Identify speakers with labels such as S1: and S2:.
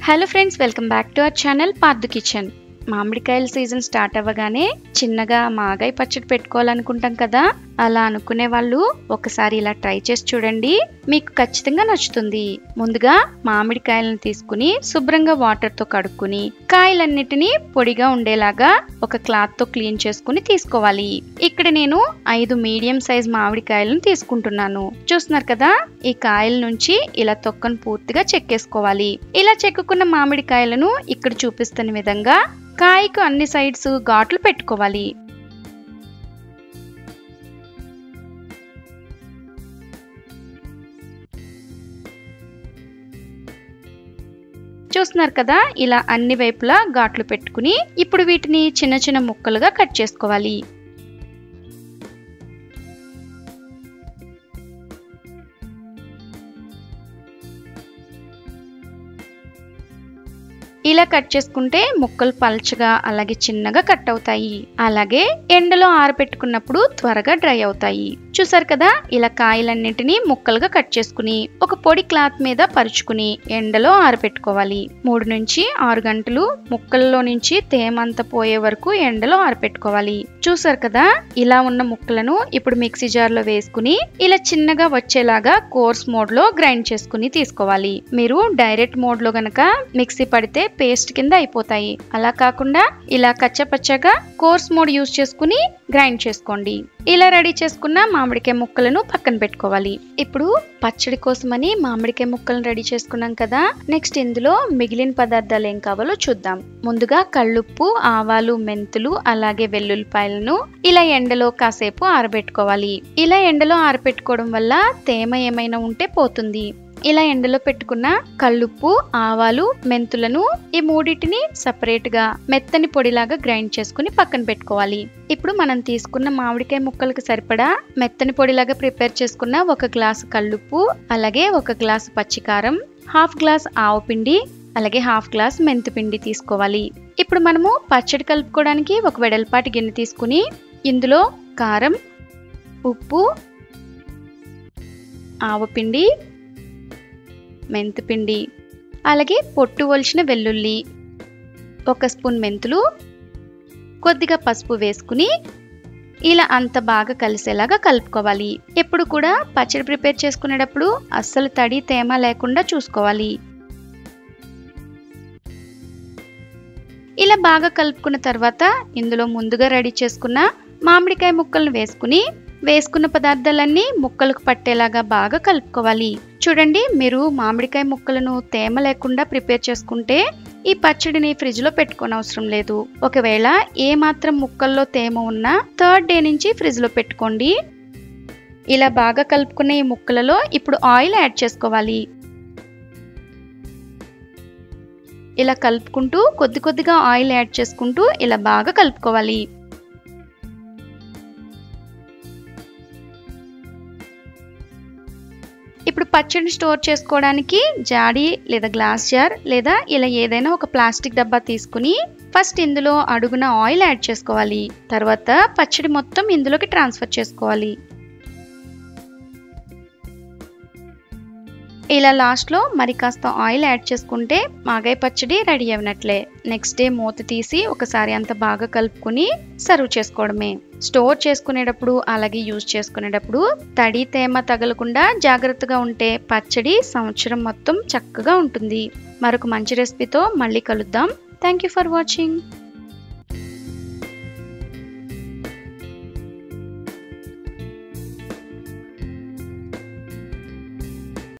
S1: Hello friends, welcome back to our channel పార్దు kitchen. మామిడికాయల season start అవ్వగానే చిన్నగా మాగాయ పచ్చడి పెట్టుకోవాలనుకుంటాం కదా. అలా అనుకునే వాళ్ళు ఒకసారి ఇలా ట్రై చేసి చూడండి, మీకు ఖచ్చితంగా నచ్చుతుంది. ముందుగా మామిడికాయలను తీసుకుని శుభ్రంగా వాటర్తో కడుక్కుని కాయలన్నిటినీ పొడిగా ఉండేలాగా ఒక క్లాత్ తో క్లీన్ చేసుకుని తీసుకోవాలి. ఇక్కడ నేను 5 మీడియం సైజ్ మామిడికాయలను తీసుకుంటున్నాను. చూస్తున్నారు కదా, ఈ కాయల నుంచి ఇలా తొక్కను పూర్తిగా చెక్కేసుకోవాలి. ఇలా చెక్కుకున్న మామిడికాయలను ఇక్కడ చూపిస్తున్న విధంగా కాయకు అన్ని సైడ్స్ ఘాట్లు పెట్టుకోవాలి. చూస్తున్నారు కదా, ఇలా అన్ని వైపులా ఘాట్లు పెట్టుకుని ఇప్పుడు వీటిని చిన్న చిన్న ముక్కలుగా కట్ చేసుకోవాలి. ఇలా కట్ చేసుకుంటే ముక్కలు పల్చగా అలాగే చిన్నగా కట్ అవుతాయి. అలాగే ఎండలో ఆరబెట్టుకున్నప్పుడు త్వరగా డ్రై అవుతాయి. చూసారు కదా, ఇలా కాయలన్నింటినీ ముక్కలుగా కట్ చేసుకుని ఒక పొడి క్లాత్ మీద పరుచుకుని ఎండలో ఆరబెట్టుకోవాలి. 3 నుంచి 6 గంటలు ముక్కల్లో నుంచి తేమంతా పోయే వరకు ఎండలో ఆరబెట్టుకోవాలి. చూసారు కదా, ఇలా ఉన్న ముక్కలను ఇప్పుడు మిక్సీ జార్ లో వేసుకుని ఇలా చిన్నగా వచ్చేలాగా కోర్స్ మోడ్ లో గ్రైండ్ చేసుకుని తీసుకోవాలి. మీరు డైరెక్ట్ మోడ్ లో గనక మిక్సీ పడితే పేస్ట్ కింద అయిపోతాయి. అలా కాకుండా ఇలా కచ్చపచ్చగా కోర్స్ మోడ్ యూజ్ చేసుకుని గ్రైండ్ చేసుకోండి. ఇలా రెడీ చేసుకున్న మామిడికాయ ముక్కలను పక్కన పెట్టుకోవాలి. ఇప్పుడు పచ్చడి కోసమని మామిడికాయ ముక్కలను రెడీ చేసుకున్నాం కదా. నెక్స్ట్ ఇందులో మిగిలిన పదార్థాలు ఏం కావాలో చూద్దాం. ముందుగా కళ్ళుప్పు, ఆవాలు, మెంతులు అలాగే వెల్లుల్లిపాయలను ఇలా ఎండలో కాసేపు ఆరబెట్టుకోవాలి. ఇలా ఎండలో ఆరబెట్టుకోవడం వల్ల తేమ ఏమైనా ఉంటే పోతుంది. ఇలా ఎండలో పెట్టుకున్న కళ్ళుప్పు, ఆవాలు, మెంతులను ఈ మూడింటిని సపరేట్ గా మెత్తని పొడిలాగా గ్రైండ్ చేసుకుని పక్కన పెట్టుకోవాలి. ఇప్పుడు మనం తీసుకున్న మామిడికాయ ముక్కలకు సరిపడా మెత్తని పొడిలాగా ప్రిపేర్ చేసుకున్న 1 గ్లాసు కళ్ళుప్పు, అలాగే 1 గ్లాసు పచ్చికారం, 1/2 గ్లాస్ ఆవపిండి, అలాగే 1/2 గ్లాస్ మెంతిపిండి తీసుకోవాలి. ఇప్పుడు మనము పచ్చడి కలుపుకోవడానికి ఒక వెడల్పాటి గిన్నె తీసుకుని ఇందులో కారం, ఉప్పు, ఆవపిండి, మెంతిపిండి, అలాగే పొట్టు ఒలిచిన వెల్లుల్లి, 1 స్పూన్ మెంతులు, కొద్దిగా పసుపు వేసుకుని ఇలా అంత బాగా కలిసేలాగా కలుపుకోవాలి. ఎప్పుడు కూడా పచ్చడి ప్రిపేర్ చేసుకునేటప్పుడు అస్సలు తడి తేమ లేకుండా చూసుకోవాలి. ఇలా బాగా కలుపుకున్న తర్వాత ఇందులో ముందుగా రెడీ చేసుకున్న మామిడికాయ ముక్కలను వేసుకున్న పదార్థాలన్నీ ముక్కలకు పట్టేలాగా బాగా కలుపుకోవాలి. చూడండి, మీరు మామిడికాయ ముక్కలను తేమ లేకుండా ప్రిపేర్ చేసుకుంటే ఈ పచ్చడిని ఫ్రిడ్జ్ లో పెట్టుకోని అవసరం లేదు. ఒకవేళ ఏ మాత్రం ముక్కల్లో తేమ ఉన్నా 3rd డే నుంచి ఫ్రిడ్జ్ లో పెట్టుకోండి. ఇలా బాగా కలుపుకున్న ఈ ముక్కలలో ఇప్పుడు ఆయిల్ యాడ్ చేసుకోవాలి. ఇలా కలుపుకుంటూ కొద్దిగా ఆయిల్ యాడ్ చేసుకుంటూ ఇలా బాగా కలుపుకోవాలి. ఇప్పుడు పచ్చడిని స్టోర్ చేసుకోవడానికి జాడీ లేదా గ్లాస్ జార్ లేదా ఇలా ఏదైనా ఒక ప్లాస్టిక్ డబ్బా తీసుకుని ఫస్ట్ ఇందులో అడుగున ఆయిల్ యాడ్ చేసుకోవాలి. తర్వాత పచ్చడి మొత్తం ఇందులోకి ట్రాన్స్ఫర్ చేసుకోవాలి. ఇలా లాస్ట్ లో మరి కాస్త ఆయిల్ యాడ్ చేసుకుంటే మాగాయ పచ్చడి రెడీ అయినట్లే. నెక్స్ట్ డే మూత తీసి ఒకసారి అంత బాగా కలుపుకుని సర్వ్ చేసుకోవడమే. స్టోర్ చేసుకునేటప్పుడు అలాగే యూజ్ చేసుకునేటప్పుడు తడి తేమ తగలకుండా జాగ్రత్తగా ఉంటే పచ్చడి సంవత్సరం మొత్తం చక్కగా ఉంటుంది. మరొక మంచి రెసిపీతో మళ్ళీ కలుద్దాం. Thank you for watching.